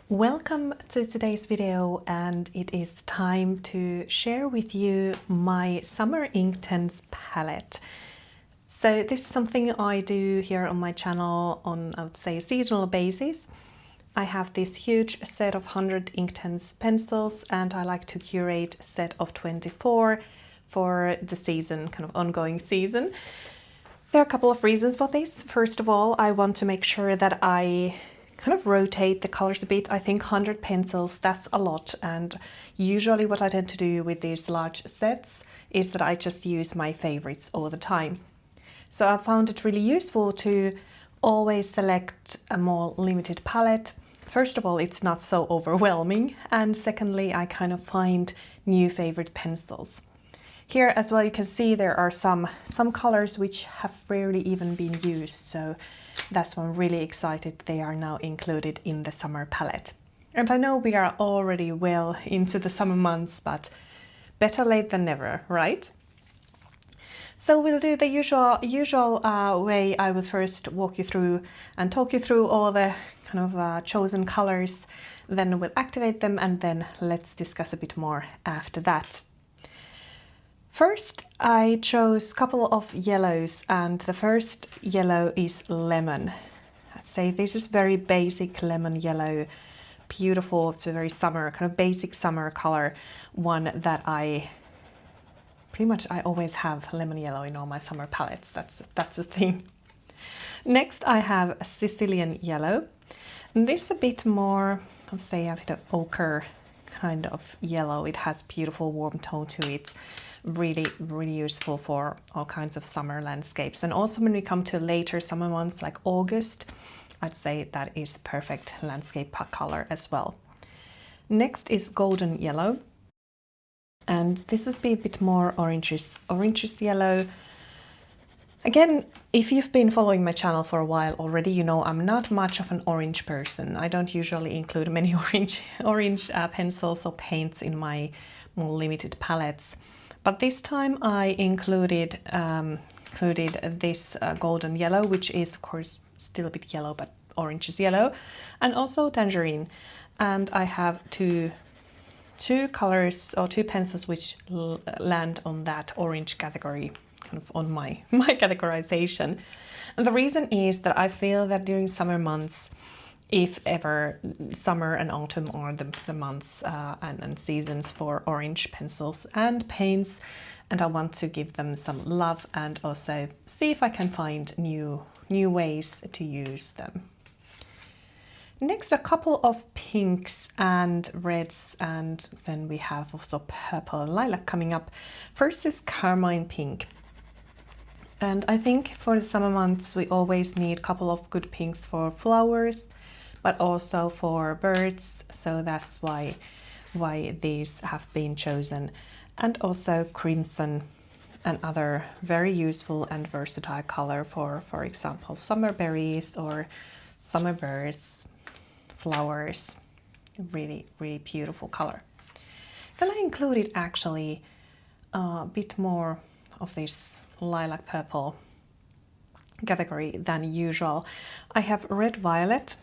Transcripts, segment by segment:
Welcome to today's video, and it is time to share with you my Summer Inktense palette. So this is something I do here on my channel on, I would say, a seasonal basis. I have this huge set of 100 Inktense pencils, and I like to curate a set of 24 for the season, kind of ongoing season. There are a couple of reasons for this. First of all, I want to make sure that I kind of rotate the colors a bit. I think 100 pencils, that's a lot, and usually what I tend to do with these large sets is that I just use my favorites all the time. So I found it really useful to always select a more limited palette. First of all, it's not so overwhelming, and secondly, I kind of find new favorite pencils. Here as well, you can see there are some colors which have rarely even been used, so that's why I'm really excited they are now included in the summer palette. And I know we are already well into the summer months, but better late than never, right? So we'll do the usual way. I will first walk you through and talk you through all the kind of chosen colors, then we'll activate them, and then let's discuss a bit more after that. First, I chose a couple of yellows, and the first yellow is lemon. I'd say this is very basic lemon yellow, beautiful. It's a very summer, kind of basic summer color, one that I always have lemon yellow in all my summer palettes. That's a thing. Next, I have a Sicilian yellow. And this is a bit more, I'll say, a bit of ochre kind of yellow. It has beautiful warm tone to it. Really useful for all kinds of summer landscapes, and also when we come to later summer months like August, I'd say that is perfect landscape color as well. Next is golden yellow, and this would be a bit more oranges yellow. Again, if you've been following my channel for a while already, you know I'm not much of an orange person. I don't usually include many orange pencils or paints in my more limited palettes. But this time I included this golden yellow, which is of course still a bit yellow, but orange is yellow, and also tangerine. And I have two colors or two pencils which land on that orange category, kind of on my categorization. And the reason is that I feel that during summer months, if ever, summer and autumn are the months and seasons for orange pencils and paints, and I want to give them some love and also see if I can find new ways to use them. Next, a couple of pinks and reds, and then we have also purple and lilac coming up. First is Carmine Pink. And I think for the summer months we always need a couple of good pinks for flowers, but also for birds, so that's why these have been chosen. And also crimson, another very useful and versatile color for example, summer berries or summer birds, flowers. Really beautiful color. Then I included actually a bit more of this lilac purple category than usual. I have red violet.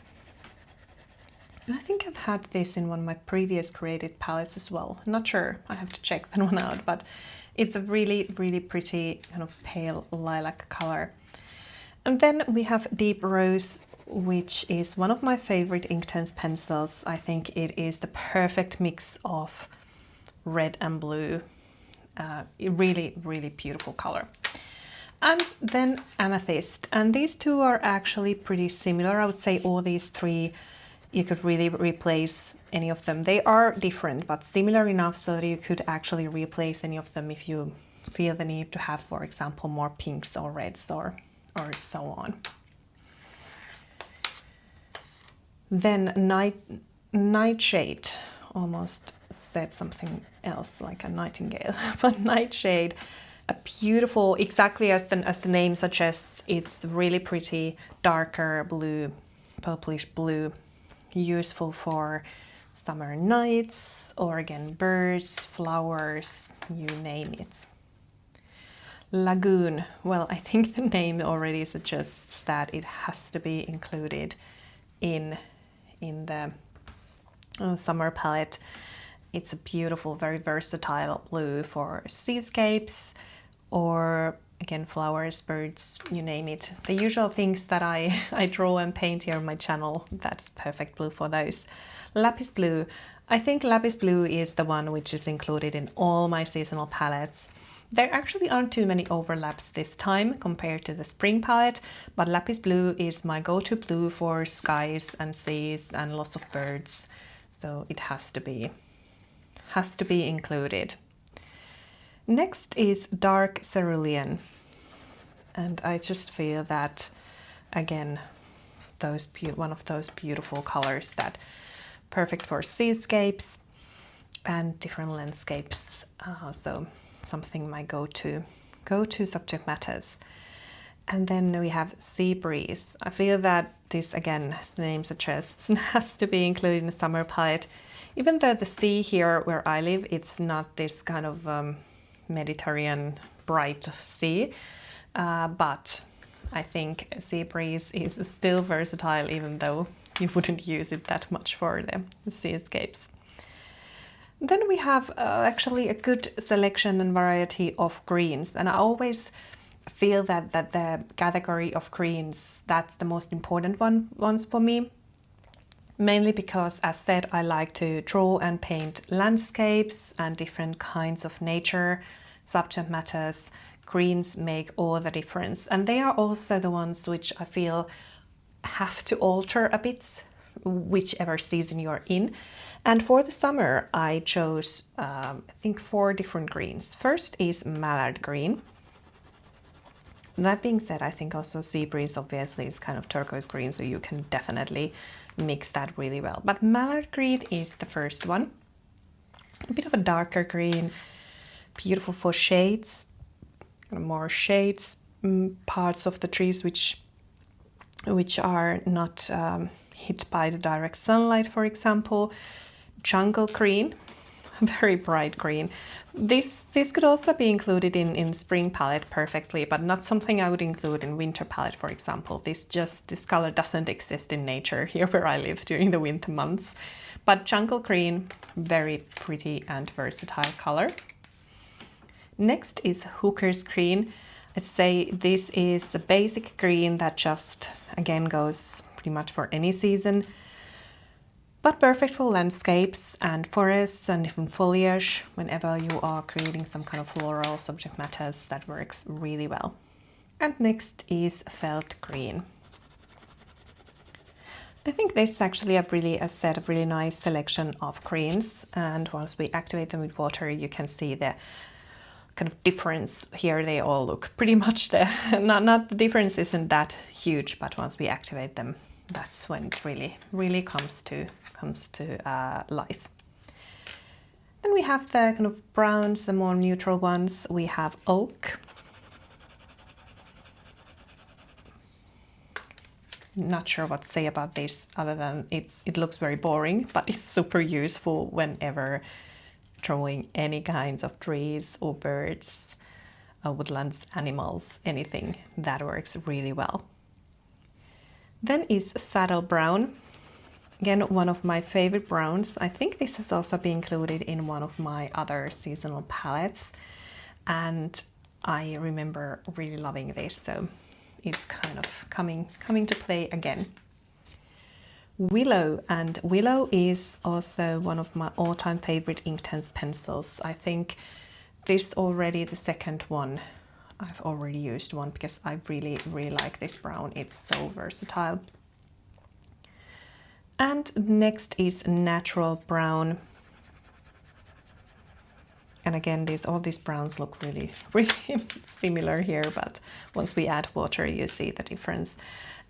I think I've had this in one of my previous created palettes as well. I'm not sure, I have to check that one out, but it's a really pretty kind of pale lilac color. And then we have deep rose, which is one of my favorite Inktense pencils. I think it is the perfect mix of red and blue. Really beautiful color. And then amethyst, and these two are actually pretty similar. I would say all these three you could really replace any of them. They are different, but similar enough so that you could actually replace any of them if you feel the need to have, for example, more pinks or reds or so on. Then Nightshade, almost said something else like a nightingale, but Nightshade, a beautiful, exactly as the name suggests, it's really pretty, darker blue, purplish blue, useful for summer nights or again birds, flowers, you name it. Lagoon, well, I think the name already suggests that it has to be included in the summer palette. It's a beautiful, very versatile blue for seascapes or again flowers, birds, you name it. The usual things that I draw and paint here on my channel, that's perfect blue for those. Lapis blue. I think Lapis blue is the one which is included in all my seasonal palettes. There actually aren't too many overlaps this time compared to the spring palette, but Lapis blue is my go-to blue for skies and seas and lots of birds. So it has to be included. Next is dark cerulean, and I just feel that again one of those beautiful colors that perfect for seascapes and different landscapes. So something my go-to subject matters. And then we have sea breeze. I feel that this, again, as the name suggests, has to be included in the summer palette. Even though the sea here where I live, it's not this kind of Mediterranean bright sea, but I think sea breeze is still versatile, even though you wouldn't use it that much for the seascapes. Then we have actually a good selection and variety of greens, and I always feel that the category of greens, that's the most important ones for me. Mainly because, as said, I like to draw and paint landscapes and different kinds of nature, subject matters. Greens make all the difference, and they are also the ones which I feel have to alter a bit whichever season you're in. And for the summer I chose I think 4 different greens. First is mallard green. That being said, I think also sea breeze obviously is kind of turquoise green, so you can definitely mix that really well. But mallard green is the first one. A bit of a darker green, beautiful for shades, more shades, parts of the trees which are not hit by the direct sunlight, for example. Jungle green, very bright green. This could also be included in spring palette perfectly, but not something I would include in winter palette, for example. This color doesn't exist in nature here where I live during the winter months. But jungle green, very pretty and versatile color. Next is hooker's green. I'd say this is a basic green that just again goes pretty much for any season, but perfect for landscapes and forests and different foliage. Whenever you are creating some kind of floral subject matters, that works really well. And next is felt green. I think this is actually a really nice selection of greens, and once we activate them with water, you can see the kind of difference here. They all look pretty much the difference isn't that huge, but once we activate them, that's when it really comes to life. Then we have the kind of browns, the more neutral ones. We have oak. Not sure what to say about this other than it looks very boring, but it's super useful whenever drawing any kinds of trees or birds, woodlands, animals, anything. That works really well. Then is saddle brown. Again, one of my favorite browns. I think this has also been included in one of my other seasonal palettes, and I remember really loving this, so it's kind of coming to play again. Willow, and Willow is also one of my all-time favorite Inktense pencils. I think this already the second one. I've already used one because I really like this brown. It's so versatile. And next is natural brown. And again, all these browns look really similar here, but once we add water, you see the difference.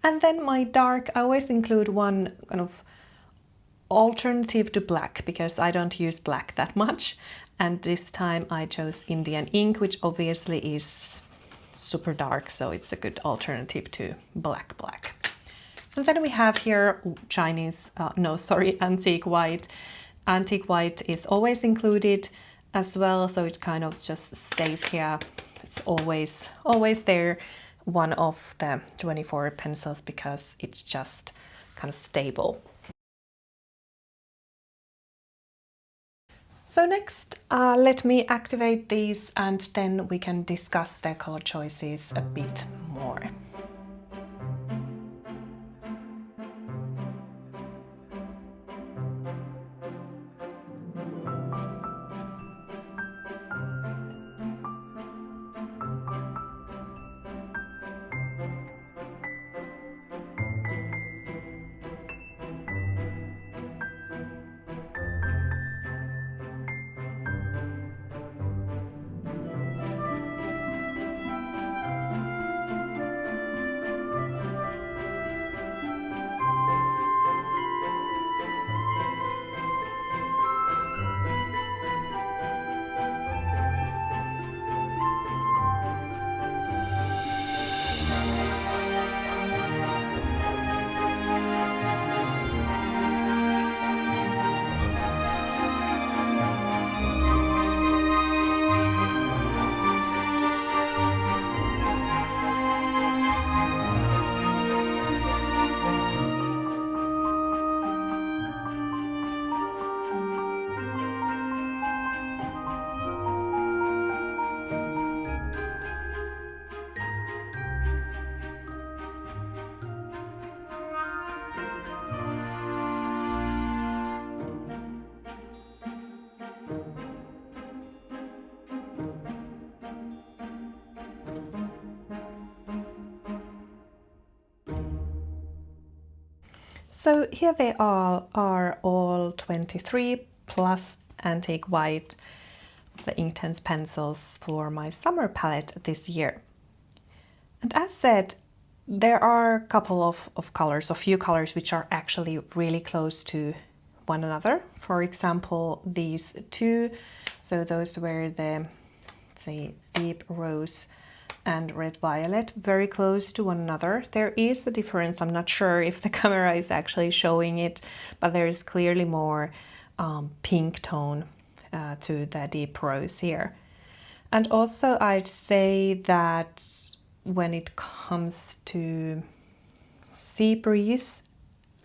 And then my dark, I always include one kind of alternative to black because I don't use black that much. And this time I chose Indian ink, which obviously is super dark, so it's a good alternative to black. And then we have here antique white. Antique white is always included as well, so it kind of just stays here. It's always there. One of the 24 pencils because it's just kind of stable. So next, let me activate these and then we can discuss their color choices a bit more. So here they are all 23 plus antique white of the Inktense pencils for my summer palette this year. And as said, there are a couple of colors, a few colors which are actually really close to one another. For example, these two, so those were the, say, deep rose and red violet, very close to one another. There is a difference. I'm not sure if the camera is actually showing it, but there is clearly more pink tone to the deep rose here. And also I'd say that when it comes to sea breeze,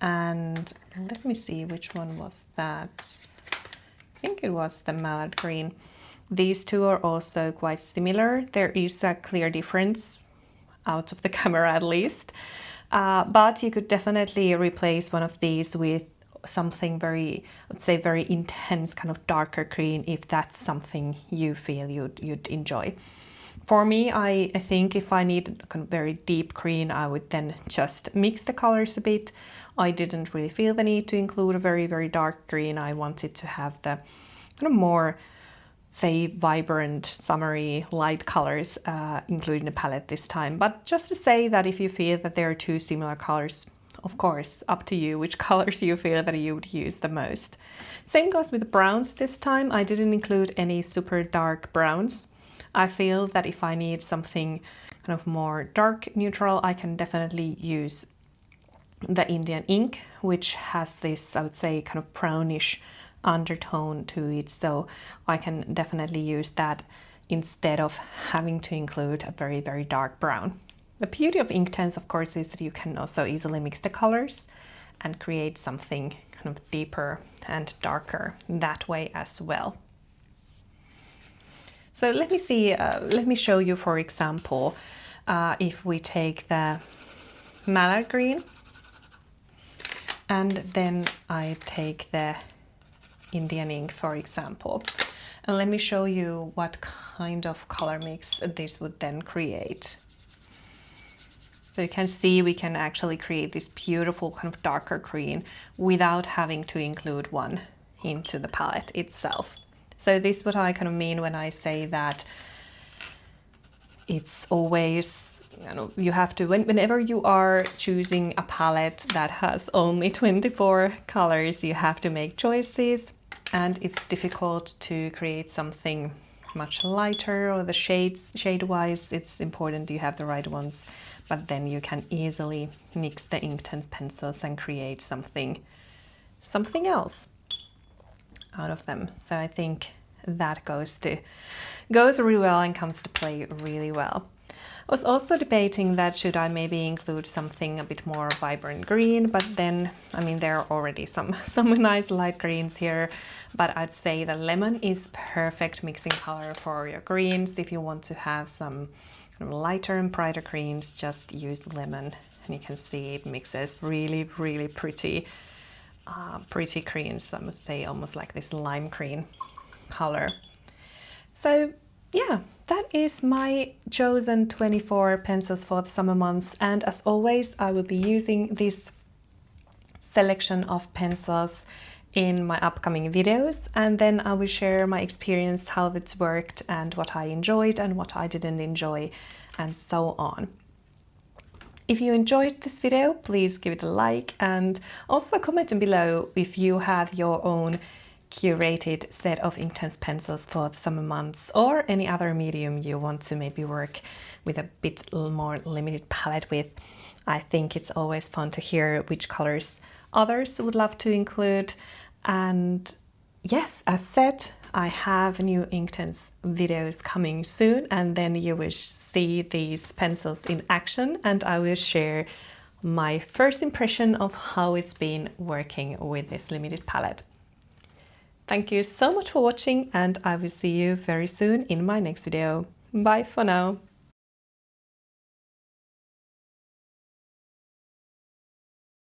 and let me see which one was that. I think it was the mallard green. These two are also quite similar. There is a clear difference out of the camera at least, but you could definitely replace one of these with something very, let's say, very intense kind of darker green if that's something you feel you'd enjoy. For me, I think if I need a kind of very deep green, I would then just mix the colors a bit. I didn't really feel the need to include a very, very dark green. I wanted to have the kind of more, say, vibrant, summery, light colors included in the palette this time. But just to say that if you feel that there are two similar colors, of course, up to you which colors you feel that you would use the most. Same goes with the browns this time. I didn't include any super dark browns. I feel that if I need something kind of more dark neutral, I can definitely use the Indian ink, which has this, I would say, kind of brownish undertone to it, so I can definitely use that instead of having to include a very, very dark brown. The beauty of Inktense, of course, is that you can also easily mix the colors and create something kind of deeper and darker that way as well. So let me see, let me show you, for example, if we take the mallard green and then I take the Indian ink, for example, and let me show you what kind of color mix this would then create. So you can see we can actually create this beautiful kind of darker green without having to include one into the palette itself. So this is what I kind of mean when I say that it's always, you know, you have to, whenever you are choosing a palette that has only 24 colors, you have to make choices. And it's difficult to create something much lighter, or the shade-wise, it's important you have the right ones, but then you can easily mix the Inktense pencils and create something else out of them. So I think that goes really well and comes to play really well. I was also debating that should I maybe include something a bit more vibrant green, but then, I mean, there are already some nice light greens here, but I'd say the lemon is perfect mixing color for your greens. If you want to have some kind of lighter and brighter greens, just use the lemon, and you can see it mixes really, really pretty greens. I must say, almost like this lime green color. So yeah, that is my chosen 24 pencils for the summer months, and as always I will be using this selection of pencils in my upcoming videos, and then I will share my experience, how it's worked and what I enjoyed and what I didn't enjoy, and so on. If you enjoyed this video, please give it a like, and also comment below if you have your own curated set of Inktense pencils for the summer months, or any other medium you want to maybe work with a bit more limited palette with. I think it's always fun to hear which colors others would love to include. And yes, as said, I have new Inktense videos coming soon, and then you will see these pencils in action, and I will share my first impression of how it's been working with this limited palette. Thank you so much for watching, and I will see you very soon in my next video. Bye for now.